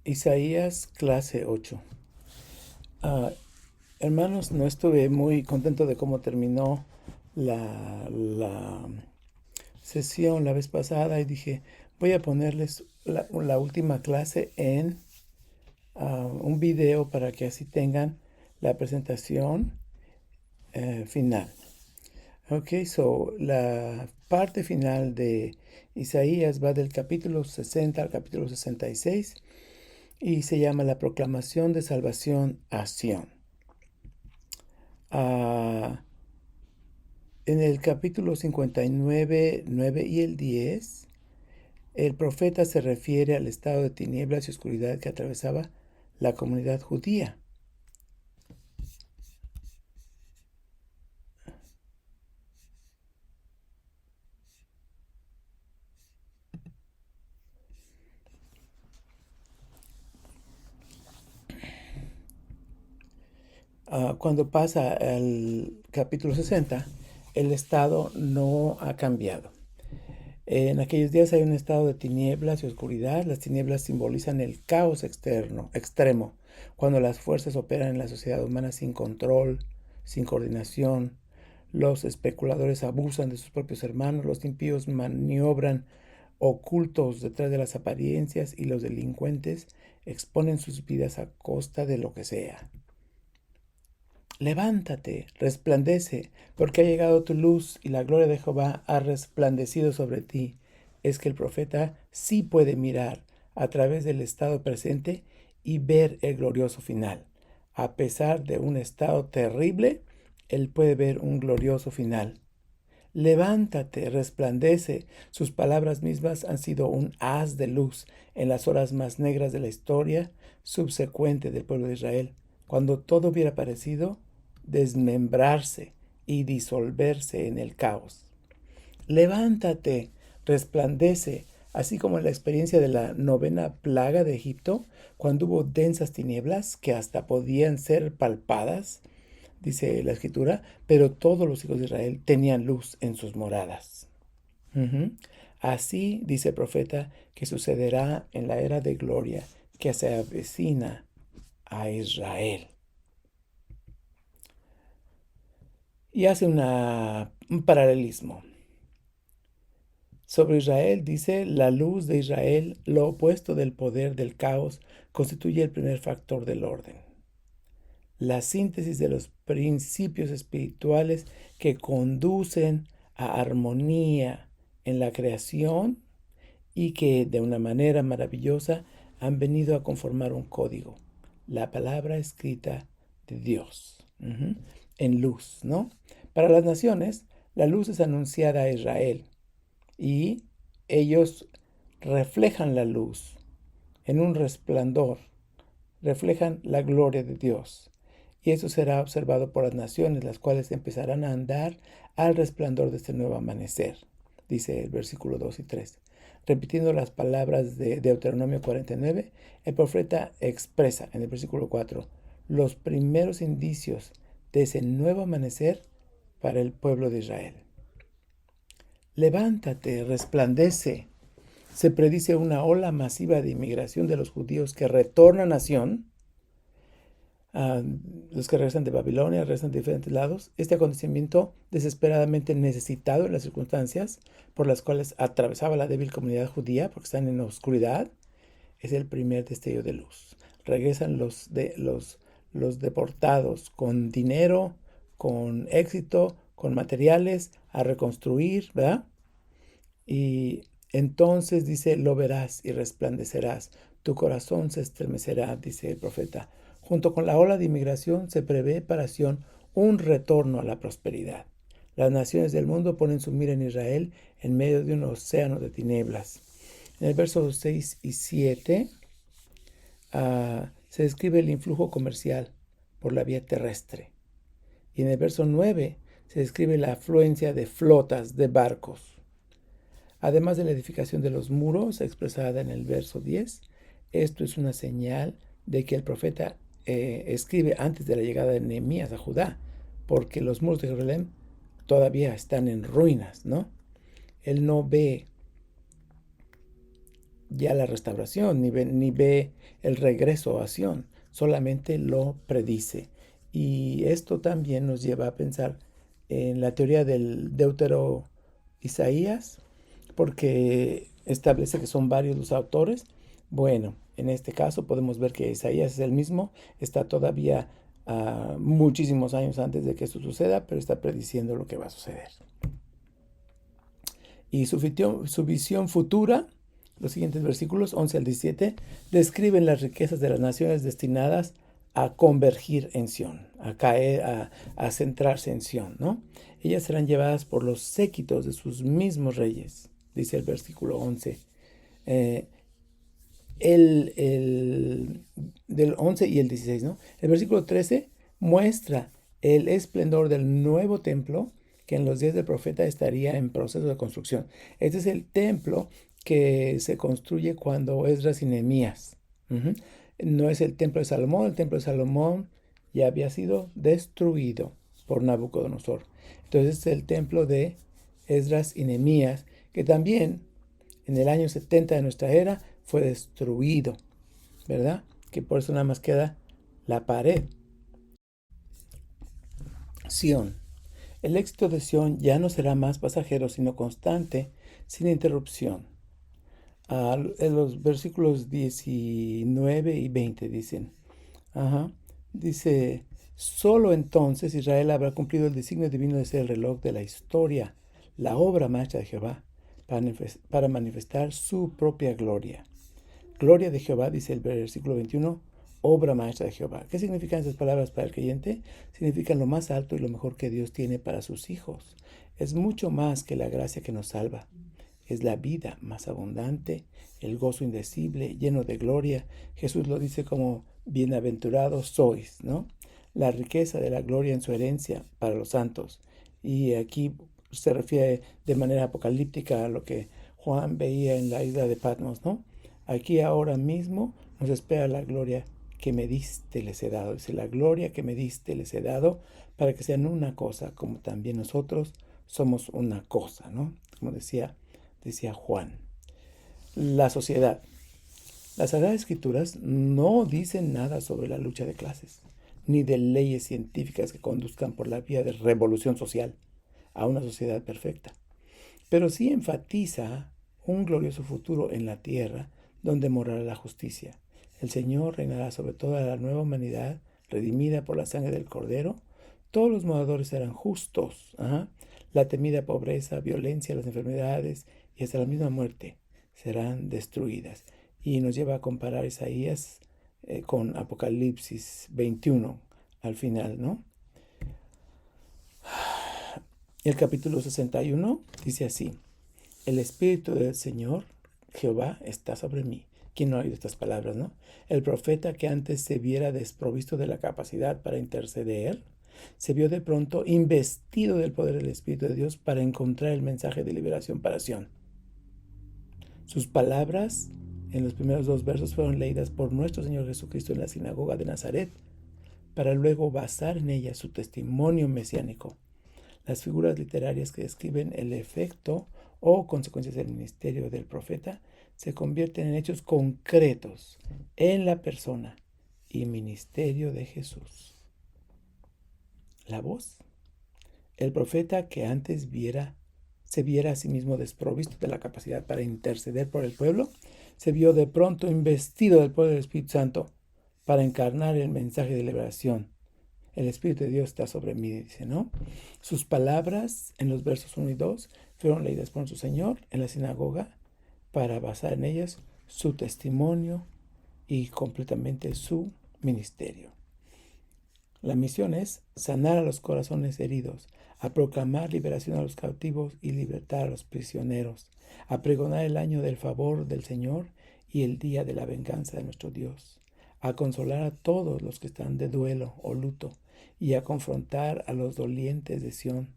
Isaías, clase 8. Ah, Hermanos, no estuve muy contento de cómo terminó la sesión la vez pasada y dije, voy a ponerles la última clase en un video para que así tengan la presentación final. Ok, so la parte final de Isaías va del capítulo 60 al capítulo 66 y se llama la proclamación de salvación a Sión. Ah, en el capítulo 59, 9 y el 10, el profeta se refiere al estado de tinieblas y oscuridad que atravesaba la comunidad judía. Cuando pasa al capítulo 60, el estado no ha cambiado. En aquellos días hay un estado de tinieblas y oscuridad. Las tinieblas simbolizan el caos extremo, cuando las fuerzas operan en la sociedad humana sin control, sin coordinación. Los especuladores abusan de sus propios hermanos, los impíos maniobran ocultos detrás de las apariencias y los delincuentes exponen sus vidas a costa de lo que sea. Levántate, resplandece, porque ha llegado tu luz y la gloria de Jehová ha resplandecido sobre ti. Es que el profeta sí puede mirar a través del estado presente y ver el glorioso final. A pesar de un estado terrible, él puede ver un glorioso final. Levántate, resplandece. Sus palabras mismas han sido un haz de luz en las horas más negras de la historia subsecuente del pueblo de Israel, cuando todo hubiera parecido desmembrarse y disolverse en el caos. Levántate, resplandece, así como en la experiencia de la novena plaga de Egipto, cuando hubo densas tinieblas que hasta podían ser palpadas, dice la escritura, pero todos los hijos de Israel tenían luz en sus moradas. Así dice el profeta que sucederá en la era de gloria que se avecina a Israel. Y hace un paralelismo. Sobre Israel dice, la luz de Israel, lo opuesto del poder del caos, constituye el primer factor del orden. La síntesis de los principios espirituales que conducen a armonía en la creación y que de una manera maravillosa han venido a conformar un código, la palabra escrita de Dios, en luz, ¿no? Para las naciones, la luz es anunciada a Israel y ellos reflejan la luz en un resplandor, reflejan la gloria de Dios. Y eso será observado por las naciones, las cuales empezarán a andar al resplandor de este nuevo amanecer, dice el versículo 2 y 3. Repitiendo las palabras de Deuteronomio 49, el profeta expresa en el versículo 4 los primeros indicios de ese nuevo amanecer para el pueblo de Israel. Levántate, resplandece. Se predice una ola masiva de inmigración de los judíos que retornan a Sión. Los que regresan de Babilonia, regresan de diferentes lados. Este acontecimiento desesperadamente necesitado en las circunstancias por las cuales atravesaba la débil comunidad judía, porque están en la oscuridad, es el primer destello de luz. Regresan los deportados con dinero, con éxito, con materiales, a reconstruir, ¿verdad? Y entonces dice, lo verás y resplandecerás, tu corazón se estremecerá, dice el profeta. Junto con la ola de inmigración se prevé para Sión un retorno a la prosperidad. Las naciones del mundo ponen su mira en Israel en medio de un océano de tinieblas. En el verso 6 y 7 se describe el influjo comercial por la vía terrestre. Y en el verso 9 se describe la afluencia de flotas de barcos. Además de la edificación de los muros, expresada en el verso 10, esto es una señal de que el profeta escribe antes de la llegada de Nehemías a Judá, porque los muros de Jerusalén todavía están en ruinas, ¿no? Él no ve ya la restauración, ni ve el regreso a Sión, solamente lo predice. Y esto también nos lleva a pensar en la teoría del Deutero Isaías, porque establece que son varios los autores. Bueno, en este caso podemos ver que Isaías es el mismo, está todavía muchísimos años antes de que esto suceda, pero está prediciendo lo que va a suceder. Y su visión futura, los siguientes versículos 11 al 17, describen las riquezas de las naciones destinadas a convergir en Sión, a caer, a centrarse en Sión, ¿no? Ellas serán llevadas por los séquitos de sus mismos reyes, dice el versículo 11. Del 11 y el 16, ¿no? El versículo 13 muestra el esplendor del nuevo templo que en los días del profeta estaría en proceso de construcción. Este es el templo que se construye cuando Esdras y Nehemías. No es el templo de Salomón ya había sido destruido por Nabucodonosor. Entonces es el templo de Esdras y Nehemías, que también en el año 70 de nuestra era fue destruido, ¿verdad? Que por eso nada más queda la pared. Sión. El éxito de Sión ya no será más pasajero, sino constante, sin interrupción. En los versículos 19 y 20 dicen, dice, solo entonces Israel habrá cumplido el designio divino de ser el reloj de la historia, la obra maestra de Jehová, para manifestar su propia gloria. Gloria de Jehová, dice el versículo 21, obra maestra de Jehová. ¿Qué significan esas palabras para el creyente? Significan lo más alto y lo mejor que Dios tiene para sus hijos. Es mucho más que la gracia que nos salva. Es la vida más abundante, el gozo indecible, lleno de gloria. Jesús lo dice como bienaventurados sois, ¿no? La riqueza de la gloria en su herencia para los santos. Y aquí se refiere de manera apocalíptica a lo que Juan veía en la isla de Patmos, ¿no? Aquí ahora mismo nos espera la gloria que me diste les he dado. Dice, la gloria que me diste les he dado para que sean una cosa, como también nosotros somos una cosa, ¿no? Como decía Juan. La sociedad. Las Sagradas Escrituras no dicen nada sobre la lucha de clases, ni de leyes científicas que conduzcan por la vía de revolución social a una sociedad perfecta, pero sí enfatiza un glorioso futuro en la tierra donde morará la justicia. El Señor reinará sobre toda la nueva humanidad, redimida por la sangre del Cordero. Todos los moradores serán justos. La temida pobreza, violencia, las enfermedades y hasta la misma muerte serán destruidas. Y nos lleva a comparar Isaías con Apocalipsis 21 al final, ¿no? El capítulo 61 dice así, el Espíritu del Señor, Jehová, está sobre mí. ¿Quién no ha oído estas palabras, no? El profeta que antes se viera desprovisto de la capacidad para interceder, se vio de pronto investido del poder del Espíritu de Dios para encontrar el mensaje de liberación para Sión. Sus palabras en los primeros 2 versos fueron leídas por nuestro Señor Jesucristo en la sinagoga de Nazaret, para luego basar en ella su testimonio mesiánico. Las figuras literarias que describen el efecto o consecuencias del ministerio del profeta se convierten en hechos concretos en la persona y ministerio de Jesús. La voz. El profeta que antes se viera a sí mismo desprovisto de la capacidad para interceder por el pueblo, se vio de pronto investido del poder del Espíritu Santo para encarnar el mensaje de liberación. El Espíritu de Dios está sobre mí, dice, ¿no? Sus palabras en los versos 1 y 2 fueron leídas por nuestro Señor en la sinagoga para basar en ellas su testimonio y completamente su ministerio. La misión es sanar a los corazones heridos, a proclamar liberación a los cautivos y libertad a los prisioneros, a pregonar el año del favor del Señor y el día de la venganza de nuestro Dios, a consolar a todos los que están de duelo o luto y a confrontar a los dolientes de Sión.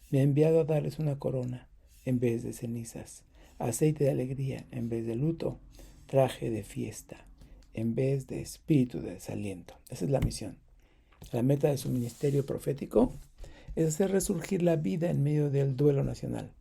Me ha enviado a darles una corona en vez de cenizas, aceite de alegría en vez de luto, traje de fiesta en vez de espíritu de desaliento. Esa es la misión. La meta de su ministerio profético es hacer resurgir la vida en medio del duelo nacional.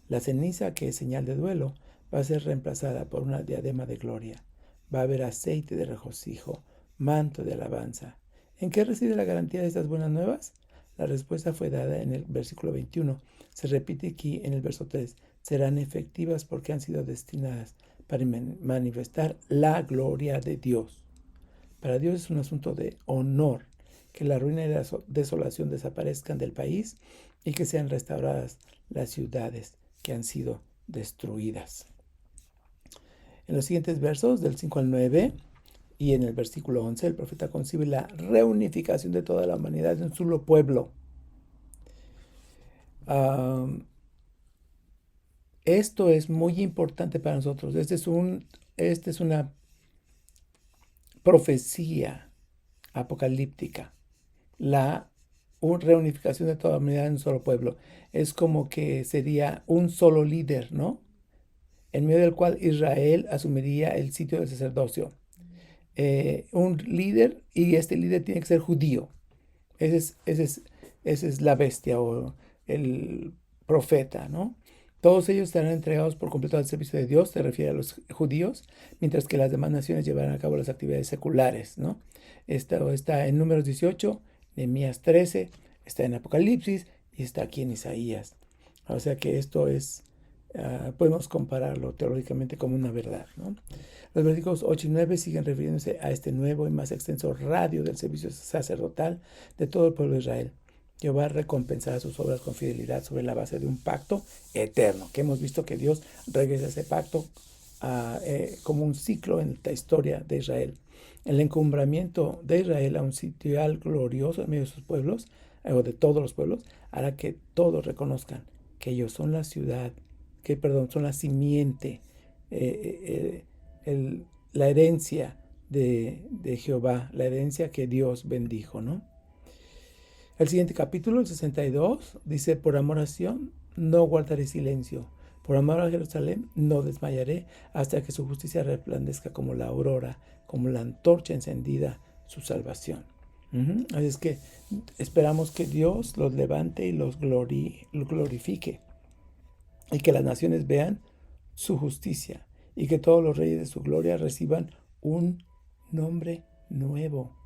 La ceniza, que es señal de duelo, va a ser reemplazada por una diadema de gloria. Va a haber aceite de regocijo, manto de alabanza. ¿En qué reside la garantía de estas buenas nuevas? La respuesta fue dada en el versículo 21. Se repite aquí en el verso 3. Serán efectivas porque han sido destinadas para manifestar la gloria de Dios. Para Dios es un asunto de honor que la ruina y la desolación desaparezcan del país y que sean restauradas las ciudades que han sido destruidas. En los siguientes versos, del 5 al 9, y en el versículo 11, el profeta concibe la reunificación de toda la humanidad en un solo pueblo. Esto es muy importante para nosotros. Esta es una profecía apocalíptica. La reunificación de toda la humanidad en un solo pueblo. Es como que sería un solo líder, ¿no? En medio del cual Israel asumiría el sitio del sacerdocio. Un líder, y este líder tiene que ser judío. Ese es la bestia o el profeta, ¿no? Todos ellos estarán entregados por completo al servicio de Dios, se refiere a los judíos, mientras que las demás naciones llevarán a cabo las actividades seculares, ¿no? Esto está en Números 18, Nehemías 13, está en Apocalipsis y está aquí en Isaías. O sea que esto es, podemos compararlo teológicamente como una verdad, ¿no? Los versículos 8 y 9 siguen refiriéndose a este nuevo y más extenso radio del servicio sacerdotal de todo el pueblo de Israel. Jehová recompensará sus obras con fidelidad sobre la base de un pacto eterno, que hemos visto que Dios regresa a ese pacto como un ciclo en la historia de Israel. El encumbramiento de Israel a un sitial glorioso en medio de sus pueblos, o de todos los pueblos, hará que todos reconozcan que ellos son la ciudad, son la simiente, la herencia de Jehová, la herencia que Dios bendijo, ¿no? El siguiente capítulo, el 62, dice, por amor a Sión, no guardaré silencio. Por amor a Jerusalén, no desmayaré hasta que su justicia resplandezca como la aurora, como la antorcha encendida, su salvación. Así es que esperamos que Dios los levante y los glorifique. Y que las naciones vean su justicia. Y que todos los reyes de su gloria reciban un nombre nuevo.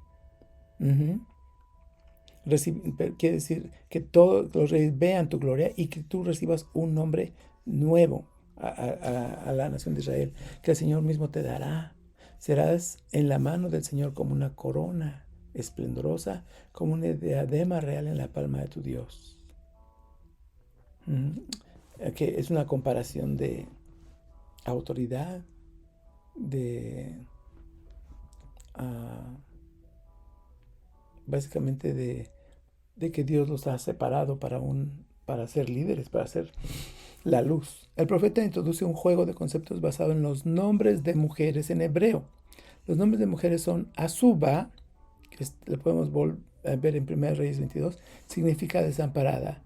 Quiere decir que todos los reyes vean tu gloria y que tú recibas un nombre nuevo a la nación de Israel, que el Señor mismo te dará. Serás en la mano del Señor como una corona esplendorosa, como una diadema real en la palma de tu Dios. Que es una comparación de autoridad, básicamente de que Dios los ha separado para ser líderes, para ser la luz. El profeta introduce un juego de conceptos basado en los nombres de mujeres en hebreo. Los nombres de mujeres son Azuba, que lo podemos ver en 1 Reyes 22, significa desamparada.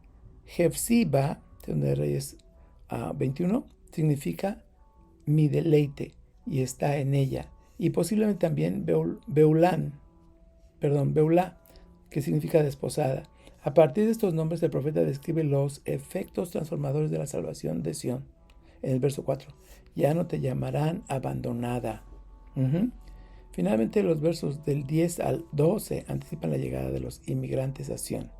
Jefsiba, de Reyes 21, significa mi deleite y está en ella. Y posiblemente también Beulá, que significa desposada. A partir de estos nombres, el profeta describe los efectos transformadores de la salvación de Sión. En el verso 4, ya no te llamarán abandonada. Finalmente, los versos del 10 al 12 anticipan la llegada de los inmigrantes a Sión.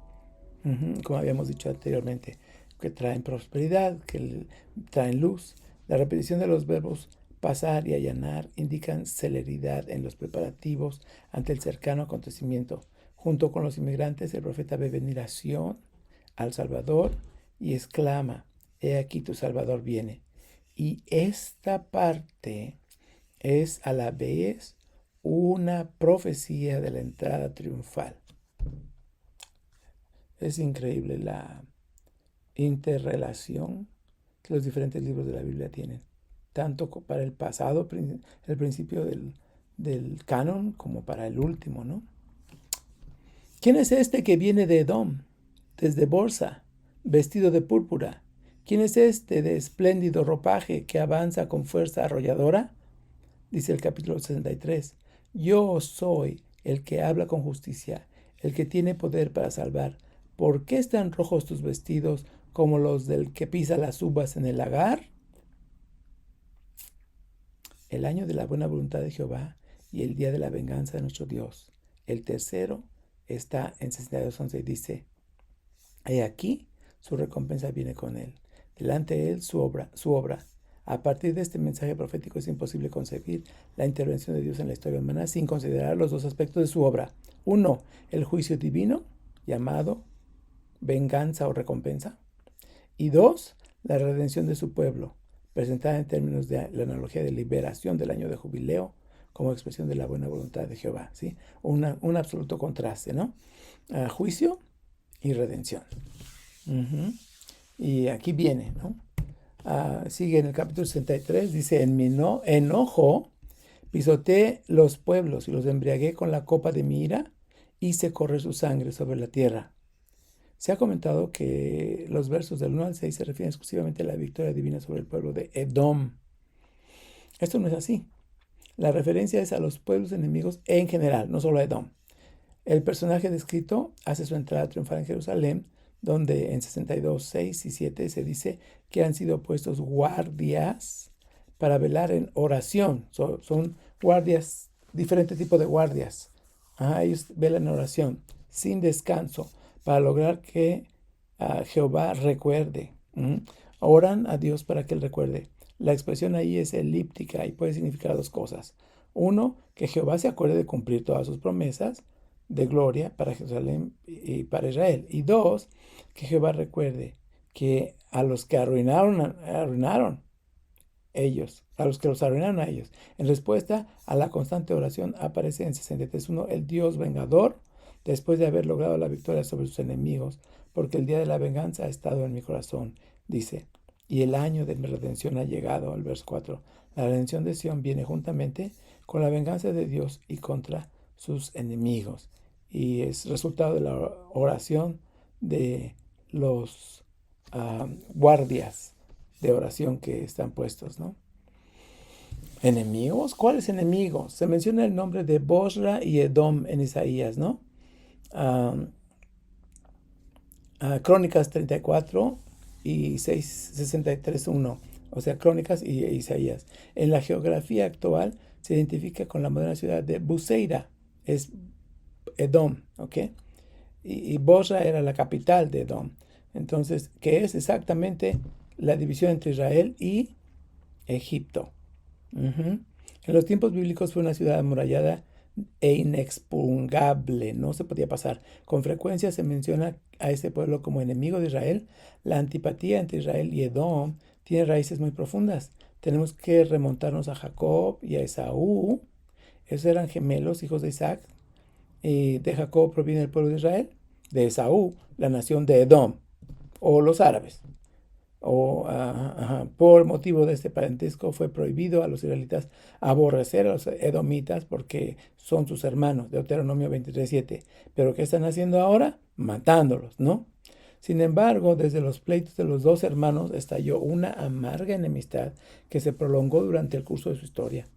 Como habíamos dicho anteriormente, que traen prosperidad, que traen luz. La repetición de los verbos pasar y allanar indican celeridad en los preparativos ante el cercano acontecimiento. Junto con los inmigrantes, el profeta ve venir a Sión, al Salvador, y exclama, he aquí tu Salvador viene. Y esta parte es a la vez una profecía de la entrada triunfal. Es increíble la interrelación que los diferentes libros de la Biblia tienen, tanto para el pasado, el principio del canon, como para el último, ¿no? ¿Quién es este que viene de Edom, desde Borsa, vestido de púrpura? ¿Quién es este de espléndido ropaje que avanza con fuerza arrolladora? Dice el capítulo 63. Yo soy el que habla con justicia, el que tiene poder para salvar. ¿Por qué están rojos tus vestidos como los del que pisa las uvas en el lagar? el año de la buena voluntad de Jehová y el día de la venganza de nuestro Dios. El tercero está en 62:11 y dice, he aquí, su recompensa viene con él. Delante de él su obra. A partir de este mensaje profético es imposible concebir la intervención de Dios en la historia humana sin considerar los dos aspectos de su obra. Uno, el juicio divino, llamado venganza o recompensa. Y dos, la redención de su pueblo, presentada en términos de la analogía de liberación del año de jubileo como expresión de la buena voluntad de Jehová. ¿Sí? Un absoluto contraste, ¿no? Juicio y redención. Y aquí viene, ¿no? Sigue en el capítulo 63, dice, en mi enojo pisoteé los pueblos y los embriagué con la copa de mi ira, hice correr su sangre sobre la tierra. Se ha comentado que los versos del 1 al 6 se refieren exclusivamente a la victoria divina sobre el pueblo de Edom. Esto no es así. La referencia es a los pueblos enemigos en general, no solo a Edom. El personaje descrito hace su entrada triunfal en Jerusalén, donde en 62, 6 y 7 se dice que han sido puestos guardias para velar en oración. Son guardias, diferente tipo de guardias. Ellos velan en oración, sin descanso, para lograr que Jehová recuerde. Oran a Dios para que Él recuerde. La expresión ahí es elíptica y puede significar dos cosas. Uno, que Jehová se acuerde de cumplir todas sus promesas de gloria para Jerusalén y para Israel. Y dos, que Jehová recuerde que a los que arruinaron ellos, a los que los arruinaron a ellos. En respuesta a la constante oración aparece en 63:1 el Dios vengador, después de haber logrado la victoria sobre sus enemigos, porque el día de la venganza ha estado en mi corazón, dice, y el año de mi redención ha llegado, al verso 4. La redención de Sión viene juntamente con la venganza de Dios y contra sus enemigos, y es resultado de la oración de los guardias de oración que están puestos, ¿no? ¿Enemigos? ¿Cuáles enemigos? Se menciona el nombre de Bosra y Edom en Isaías, ¿no? Crónicas 34 y 63:1, o sea, Crónicas y Isaías. En la geografía actual se identifica con la moderna ciudad de Buseira, es Edom, ¿ok? Y Bosra era la capital de Edom. Entonces, que es exactamente la división entre Israel y Egipto. En los tiempos bíblicos fue una ciudad amurallada e inexpugnable, no se podía pasar. Con frecuencia se menciona a este pueblo como enemigo de Israel. La antipatía entre Israel y Edom tiene raíces muy profundas. Tenemos que remontarnos a Jacob y a Esaú. Esos eran gemelos, hijos de Isaac. Y de Jacob proviene el pueblo de Israel. De Esaú, la nación de Edom, o los árabes. Por motivo de este parentesco fue prohibido a los israelitas aborrecer a los edomitas porque son sus hermanos, Deuteronomio 23:7. Pero ¿qué están haciendo ahora? Matándolos, ¿no? Sin embargo, desde los pleitos de los dos hermanos estalló una amarga enemistad que se prolongó durante el curso de su historia.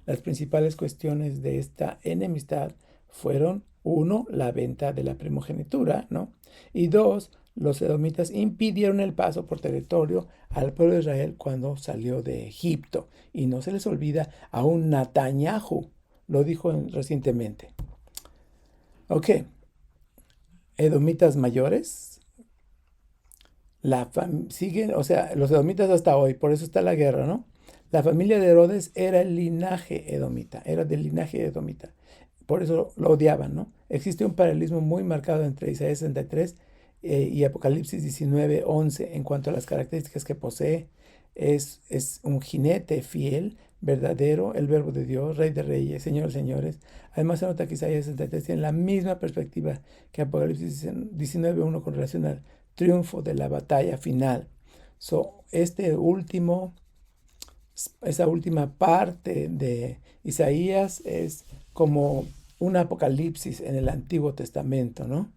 Las principales cuestiones de esta enemistad fueron, uno, la venta de la primogenitura, ¿no? Y dos, los edomitas impidieron el paso por territorio al pueblo de Israel cuando salió de Egipto. Y no se les olvida, aún Netanyahu lo dijo recientemente. Ok, edomitas mayores siguen, o sea, los edomitas hasta hoy, por eso está la guerra, ¿no? La familia de Herodes era el linaje edomita, era del linaje edomita. Por eso lo odiaban, ¿no? Existe un paralelismo muy marcado entre Isaías 63 y Apocalipsis 19:11 en cuanto a las características que posee. Es un jinete fiel, verdadero, el verbo de Dios, rey de reyes, señor de señores. Además se nota que Isaías 63 tiene la misma perspectiva que Apocalipsis 19:1 con relación al triunfo de la batalla final. Esa última parte de Isaías es como un apocalipsis en el Antiguo Testamento, ¿no?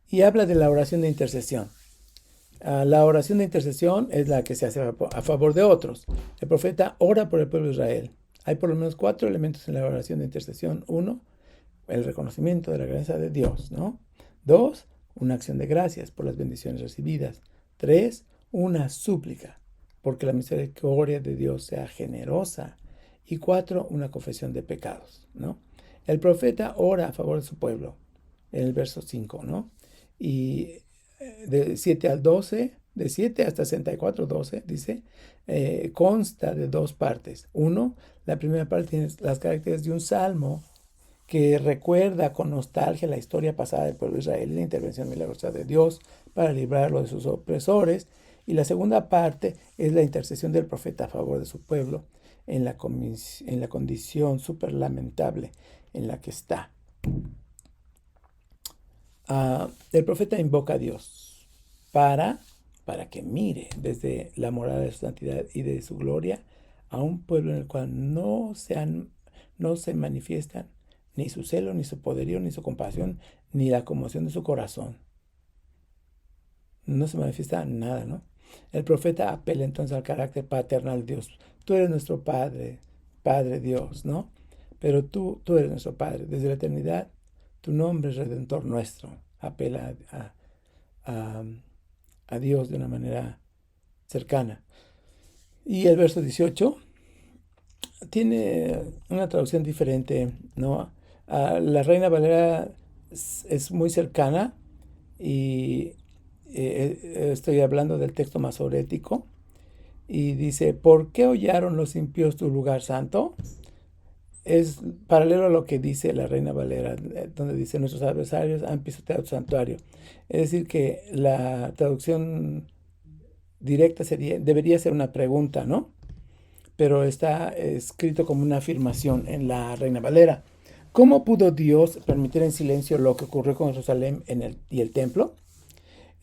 Y habla de la oración de intercesión. La oración de intercesión es la que se hace a favor de otros. El profeta ora por el pueblo de Israel. Hay por lo menos 4 elementos en la oración de intercesión. 1, el reconocimiento de la gracia de Dios, ¿no? 2, una acción de gracias por las bendiciones recibidas. 3, una súplica. porque la misericordia de Dios sea generosa. Y 4, una confesión de pecados, ¿no? El profeta ora a favor de su pueblo, en el verso 5, ¿no? Y de 7 al 12, de 7 hasta 64, 12, dice, consta de 2 partes. Uno, la primera parte tiene las características de un salmo que recuerda con nostalgia la historia pasada del pueblo de Israel y la intervención milagrosa de Dios para librarlo de sus opresores. Y la segunda parte es la intercesión del profeta a favor de su pueblo en la condición súper lamentable en la que está. El profeta invoca a Dios para que mire desde la morada de su santidad y de su gloria a un pueblo en el cual no se manifiestan ni su celo, ni su poderío, ni su compasión, ni la conmoción de su corazón. No se manifiesta nada, ¿no? El profeta apela entonces al carácter paternal de Dios. Tú eres nuestro Padre, Padre Dios, ¿no? Pero tú eres nuestro Padre. Desde la eternidad, tu nombre es Redentor nuestro. Apela a Dios de una manera cercana. Y el verso 18 tiene una traducción diferente, ¿no? La Reina Valera es muy cercana y estoy hablando del texto masorético y dice, ¿por qué hollaron los impíos tu lugar santo? Es paralelo a lo que dice la Reina Valera, donde dice, nuestros adversarios han pisoteado tu santuario. Es decir, que la traducción directa debería ser una pregunta, ¿no? Pero está escrito como una afirmación en la Reina Valera. ¿Cómo pudo Dios permitir en silencio lo que ocurrió con Jerusalén y el templo?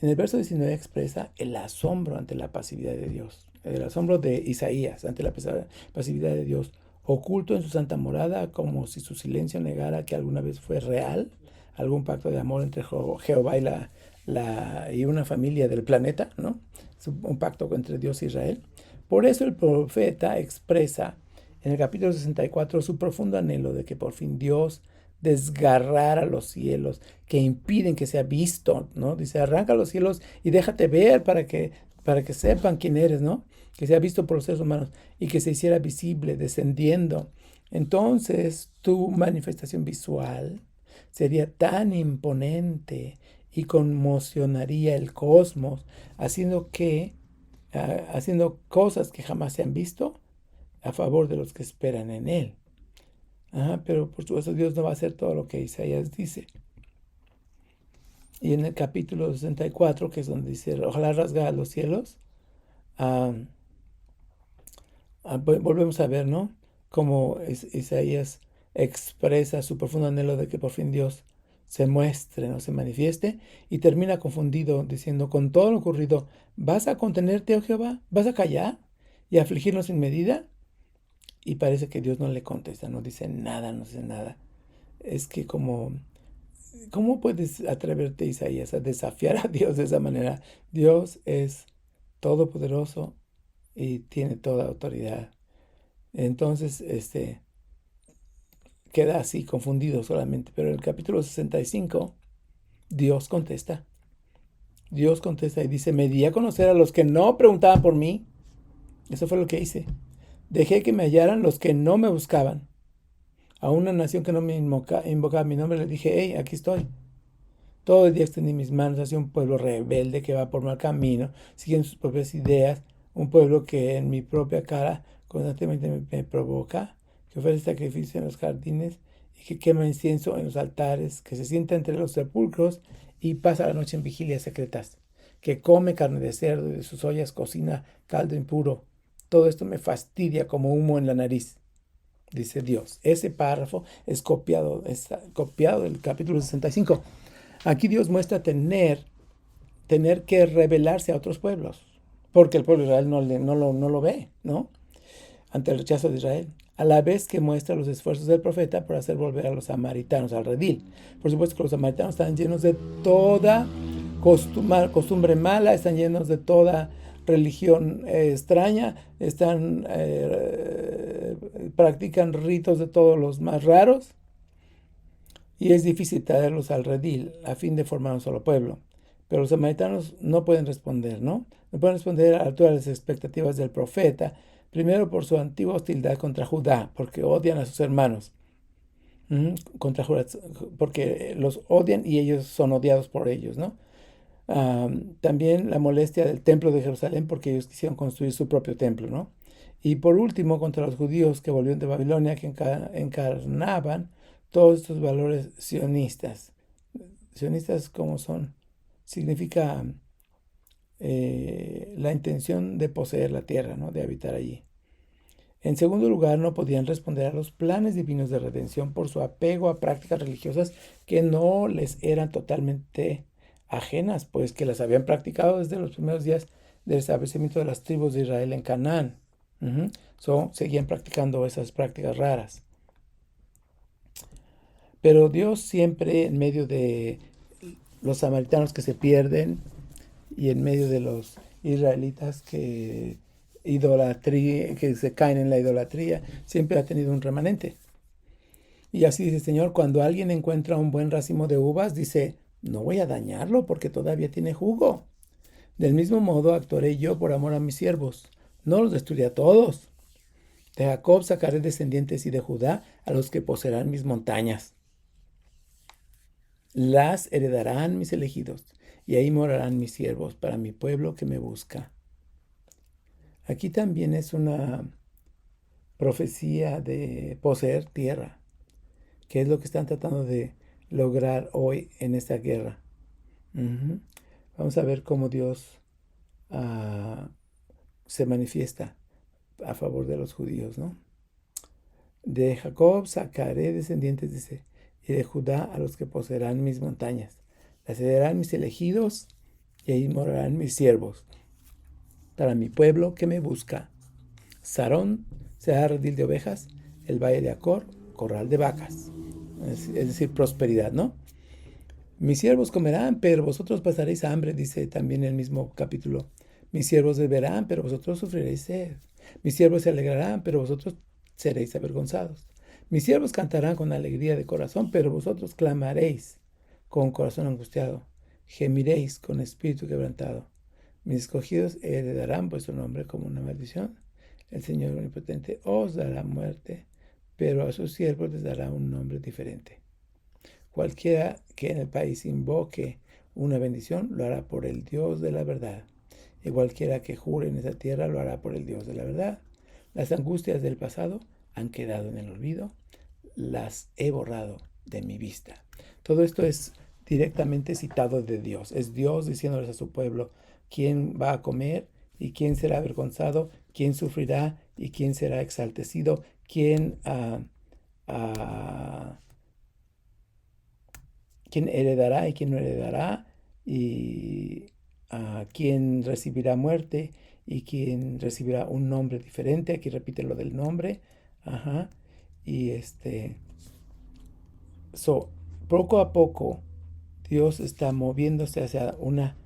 En el verso 19 expresa el asombro ante la pasividad de Dios, el asombro de Isaías ante la pasividad de Dios, oculto en su santa morada, como si su silencio negara que alguna vez fue real, algún pacto de amor entre Jehová y una familia del planeta, ¿no? Un pacto entre Dios e Israel. Por eso el profeta expresa en el capítulo 64 su profundo anhelo de que por fin Dios desgarrara los cielos que impiden que sea visto, ¿no? Dice, arranca los cielos y déjate ver para que sepan quién eres, ¿no? Que sea visto por los seres humanos y que se hiciera visible descendiendo. Entonces tu manifestación visual sería tan imponente y conmocionaría el cosmos, haciendo cosas que jamás se han visto a favor de los que esperan en él. Pero por supuesto Dios no va a hacer todo lo que Isaías dice. Y en el capítulo 64, que es donde dice, ojalá rasga los cielos, volvemos a ver, ¿no? Cómo Isaías expresa su profundo anhelo de que por fin Dios se muestre, no se manifieste, y termina confundido diciendo, con todo lo ocurrido, ¿vas a contenerte, oh Jehová? ¿Vas a callar y afligirnos sin medida? Y parece que Dios no le contesta, no dice nada, no dice nada. Es que ¿cómo puedes atreverte, Isaías, a desafiar a Dios de esa manera? Dios es todopoderoso y tiene toda autoridad. Entonces, queda así, confundido solamente. Pero en el capítulo 65, Dios contesta. Dios contesta y dice, me di a conocer a los que no preguntaban por mí. Eso fue lo que hice. Dejé que me hallaran los que no me buscaban. A una nación que no me invocaba mi nombre le dije, hey, aquí estoy. Todo el día extendí mis manos hacia un pueblo rebelde que va por mal camino, siguiendo sus propias ideas, un pueblo que en mi propia cara constantemente me provoca, que ofrece sacrificio en los jardines y que quema incienso en los altares, que se sienta entre los sepulcros y pasa la noche en vigilias secretas, que come carne de cerdo y de sus ollas cocina caldo impuro. Todo esto me fastidia como humo en la nariz, dice Dios. Ese párrafo es copiado del capítulo 65. Aquí Dios muestra tener que revelarse a otros pueblos, porque el pueblo de Israel no lo ve, ¿no? Ante el rechazo de Israel, a la vez que muestra los esfuerzos del profeta por hacer volver a los samaritanos al redil. Por supuesto que los samaritanos están llenos de toda costumbre mala, están llenos de toda religión extraña, practican ritos de todos los más raros, y es difícil traerlos al redil a fin de formar un solo pueblo. Pero los samaritanos no pueden responder, ¿no? No pueden responder a la altura de las expectativas del profeta, primero por su antigua hostilidad contra Judá, porque odian a sus hermanos, contra Judá, porque los odian y ellos son odiados por ellos, ¿no? También la molestia del templo de Jerusalén, porque ellos quisieron construir su propio templo, ¿no? Y por último, contra los judíos que volvieron de Babilonia, que encarnaban todos estos valores sionistas. Sionistas, ¿cómo son? Significa la intención de poseer la tierra, ¿no? De habitar allí. En segundo lugar, no podían responder a los planes divinos de redención por su apego a prácticas religiosas que no les eran totalmente ajenas, pues que las habían practicado desde los primeros días del establecimiento de las tribus de Israel en Canaán. Seguían practicando esas prácticas raras. Pero Dios siempre, en medio de los samaritanos que se pierden y en medio de los israelitas que se caen en la idolatría, siempre ha tenido un remanente. Y así dice el Señor, cuando alguien encuentra un buen racimo de uvas, dice, no voy a dañarlo porque todavía tiene jugo. Del mismo modo actuaré yo por amor a mis siervos, no los destruiré a todos. De Jacob sacaré descendientes y de Judá a los que poseerán mis montañas. Las heredarán mis elegidos, y ahí morarán mis siervos para mi pueblo que me busca. Aquí también es una profecía de poseer tierra, que es lo que están tratando de lograr hoy en esta guerra. Vamos a ver cómo Dios se manifiesta a favor de los judíos, ¿no? De Jacob sacaré descendientes, dice, y de Judá a los que poseerán mis montañas. Las heredarán mis elegidos, y ahí morarán mis siervos, para mi pueblo que me busca. Sarón será redil de ovejas, el valle de Acor, corral de vacas. Es decir, prosperidad, ¿no? Mis siervos comerán, pero vosotros pasaréis hambre, dice también el mismo capítulo. Mis siervos beberán, pero vosotros sufriréis sed. Mis siervos se alegrarán, pero vosotros seréis avergonzados. Mis siervos cantarán con alegría de corazón, pero vosotros clamaréis con corazón angustiado. Gemiréis con espíritu quebrantado. Mis escogidos heredarán vuestro nombre como una maldición. El Señor omnipotente os dará muerte, pero a sus siervos les dará un nombre diferente. Cualquiera que en el país invoque una bendición, lo hará por el Dios de la verdad. Y cualquiera que jure en esa tierra, lo hará por el Dios de la verdad. Las angustias del pasado han quedado en el olvido, las he borrado de mi vista. Todo esto es directamente citado de Dios. Es Dios diciéndoles a su pueblo quién va a comer y quién será avergonzado, quién sufrirá y quién será exaltecido, quién heredará y quién no heredará, y quién recibirá muerte y quién recibirá un nombre diferente. Aquí repite lo del nombre. Y poco a poco Dios está moviéndose hacia una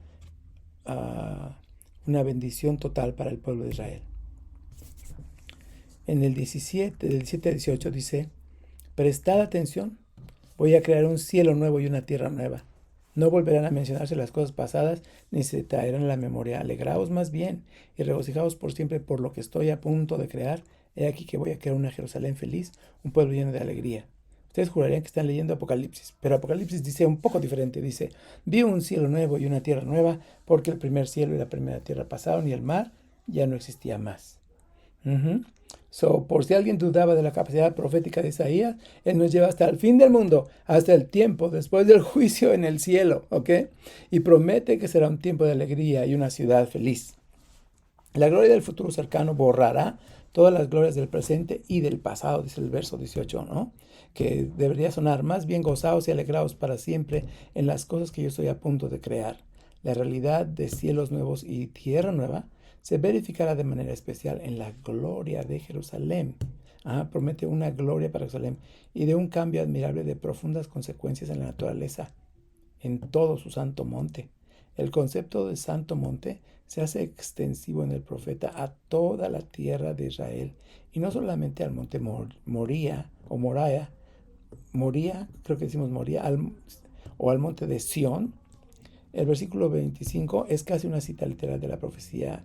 bendición total para el pueblo de Israel. En el 17, del 17 al 18 dice, prestad atención, voy a crear un cielo nuevo y una tierra nueva. No volverán a mencionarse las cosas pasadas, ni se traerán a la memoria. Alegraos más bien y regocijaos por siempre por lo que estoy a punto de crear. He aquí que voy a crear una Jerusalén feliz, un pueblo lleno de alegría. Ustedes jurarían que están leyendo Apocalipsis, pero Apocalipsis dice un poco diferente. Dice, vi un cielo nuevo y una tierra nueva, porque el primer cielo y la primera tierra pasaron y el mar ya no existía más. Por si alguien dudaba de la capacidad profética de Isaías, él nos lleva hasta el fin del mundo, hasta el tiempo después del juicio en el cielo, ¿ok? Y promete que será un tiempo de alegría y una ciudad feliz. La gloria del futuro cercano borrará todas las glorias del presente y del pasado, dice el verso 18, ¿no? Que debería sonar, más bien gozaos y alegraos para siempre en las cosas que yo estoy a punto de crear. La realidad de cielos nuevos y tierra nueva se verificará de manera especial en la gloria de Jerusalén. Promete una gloria para Jerusalén y de un cambio admirable de profundas consecuencias en la naturaleza, en todo su santo monte. El concepto de santo monte se hace extensivo en el profeta a toda la tierra de Israel, y no solamente al monte Moría, creo que decimos Moría, o al monte de Sión, El versículo 25 es casi una cita literal de la profecía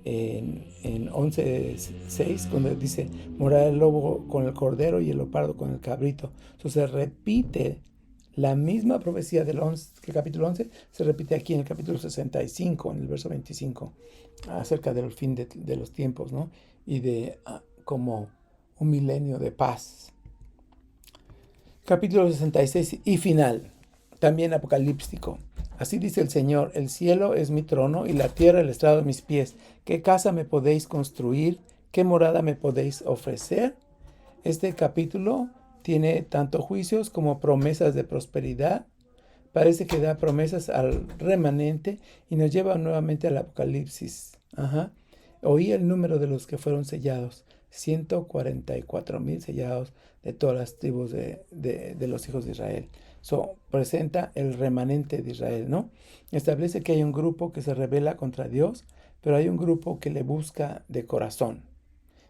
en 11:6, cuando dice, morará el lobo con el cordero y el leopardo con el cabrito. Entonces se repite la misma profecía del capítulo 11, se repite aquí en el capítulo 65, en el verso 25, acerca del fin de los tiempos, ¿no? Y de como un milenio de paz. Capítulo 66 y final, también apocalíptico. Así dice el Señor, el cielo es mi trono y la tierra el estrado de mis pies. ¿Qué casa me podéis construir? ¿Qué morada me podéis ofrecer? Este capítulo tiene tanto juicios como promesas de prosperidad. Parece que da promesas al remanente y nos lleva nuevamente al Apocalipsis. Ajá. Oí el número de los que fueron sellados. 144,000 sellados de todas las tribus de los hijos de Israel. Presenta el remanente de Israel, ¿no? Establece que hay un grupo que se rebela contra Dios, pero hay un grupo que le busca de corazón.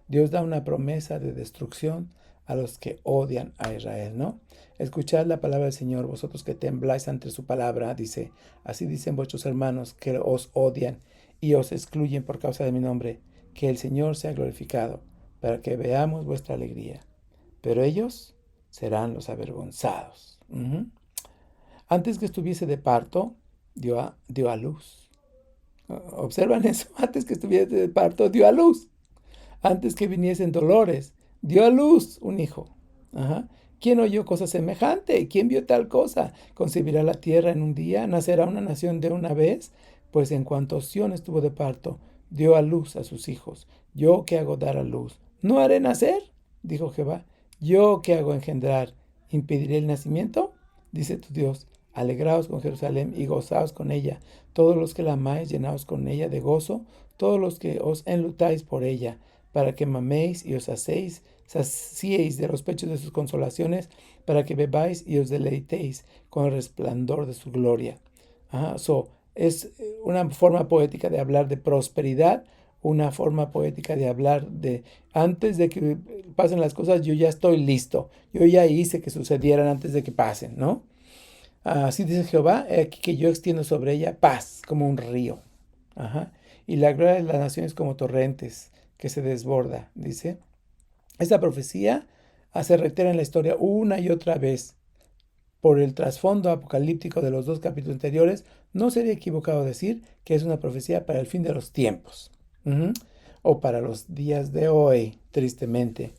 Dios da una promesa de destrucción a los que odian a Israel, ¿no? Escuchad la palabra del Señor, vosotros que tembláis ante su palabra, dice, así dicen vuestros hermanos que os odian y os excluyen por causa de mi nombre, que el Señor sea glorificado, para que veamos vuestra alegría. Pero ellos serán los avergonzados. Antes que estuviese de parto, dio a luz. ¿Observan eso? Antes que estuviese de parto, dio a luz. Antes que viniesen dolores, dio a luz un hijo. Ajá. ¿Quién oyó cosa semejante? ¿Quién vio tal cosa? ¿Concebirá la tierra en un día? ¿Nacerá una nación de una vez? Pues en cuanto Sión estuvo de parto, dio a luz a sus hijos. ¿Yo qué hago dar a luz? ¿No haré nacer? Dijo Jehová. ¿Yo qué hago engendrar? ¿Impediré el nacimiento? Dice tu Dios. Alegraos con Jerusalén y gozaos con ella. Todos los que la amáis, llenaos con ella de gozo. Todos los que os enlutáis por ella, para que maméis y os saciéis de los pechos de sus consolaciones, para que bebáis y os deleitéis con el resplandor de su gloria. Es una forma poética de hablar de prosperidad, una forma poética de hablar de antes de que pasen las cosas, yo ya estoy listo, yo ya hice que sucedieran antes de que pasen, ¿no? Así dice Jehová, aquí que yo extiendo sobre ella paz como un río. Ajá. Y la gloria de las naciones como torrentes que se desborda, dice. Esta profecía se reitera en la historia una y otra vez. Por el trasfondo apocalíptico de los dos capítulos anteriores, no sería equivocado decir que es una profecía para el fin de los tiempos. O para los días de hoy, tristemente,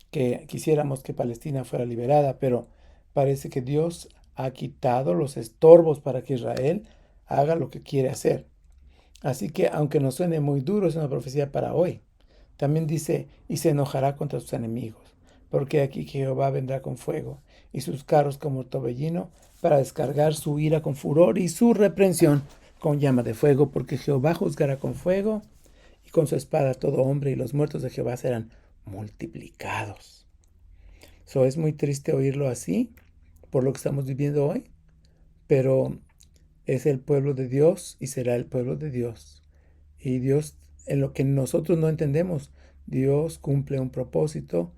que quisiéramos que Palestina fuera liberada, pero parece que Dios ha quitado los estorbos para que Israel haga lo que quiere hacer. Así que, aunque nos suene muy duro, es una profecía para hoy. También dice, y se enojará contra sus enemigos, porque aquí Jehová vendrá con fuego, y sus carros como torbellino, para descargar su ira con furor y su reprensión con llama de fuego, porque Jehová juzgará con fuego, y con su espada todo hombre, y los muertos de Jehová serán multiplicados. Es muy triste oírlo así, por lo que estamos viviendo hoy, pero es el pueblo de Dios y será el pueblo de Dios. Y Dios, en lo que nosotros no entendemos, Dios cumple un propósito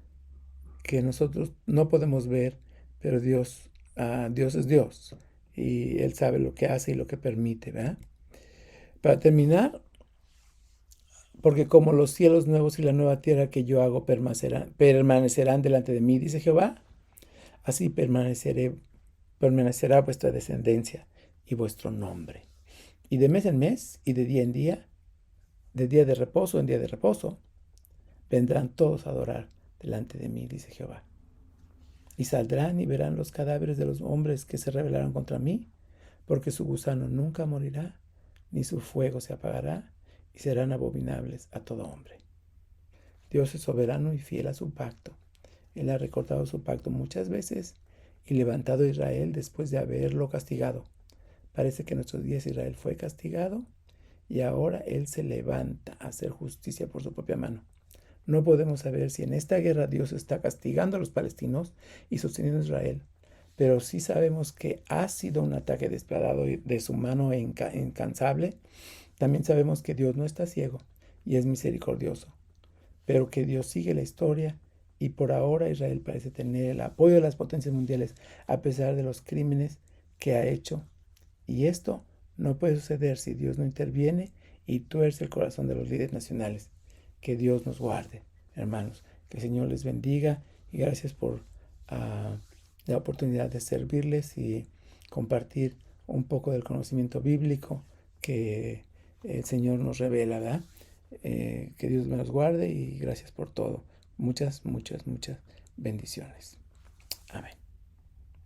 que nosotros no podemos ver, pero Dios es Dios. Y Él sabe lo que hace y lo que permite, ¿verdad? Para terminar, porque como los cielos nuevos y la nueva tierra que yo hago permanecerán delante de mí, dice Jehová, así permanecerá vuestra descendencia y vuestro nombre. Y de mes en mes y de día en día, de día de reposo en día de reposo, vendrán todos a adorar delante de mí, dice Jehová. Y saldrán y verán los cadáveres de los hombres que se rebelaron contra mí, porque su gusano nunca morirá, ni su fuego se apagará, y serán abominables a todo hombre. Dios es soberano y fiel a su pacto. Él ha recordado su pacto muchas veces y levantado a Israel después de haberlo castigado. Parece que en nuestros días Israel fue castigado y ahora Él se levanta a hacer justicia por su propia mano. No podemos saber si en esta guerra Dios está castigando a los palestinos y sosteniendo a Israel, pero sí sabemos que ha sido un ataque despiadado de su mano incansable. También sabemos que Dios no está ciego y es misericordioso, pero que Dios sigue la historia y por ahora Israel parece tener el apoyo de las potencias mundiales a pesar de los crímenes que ha hecho. Y esto no puede suceder si Dios no interviene y tuerce el corazón de los líderes nacionales. Que Dios nos guarde, hermanos. Que el Señor les bendiga y gracias por la oportunidad de servirles y compartir un poco del conocimiento bíblico que el Señor nos revela, ¿verdad? Que Dios me los guarde y gracias por todo. Muchas, muchas, muchas bendiciones. Amén.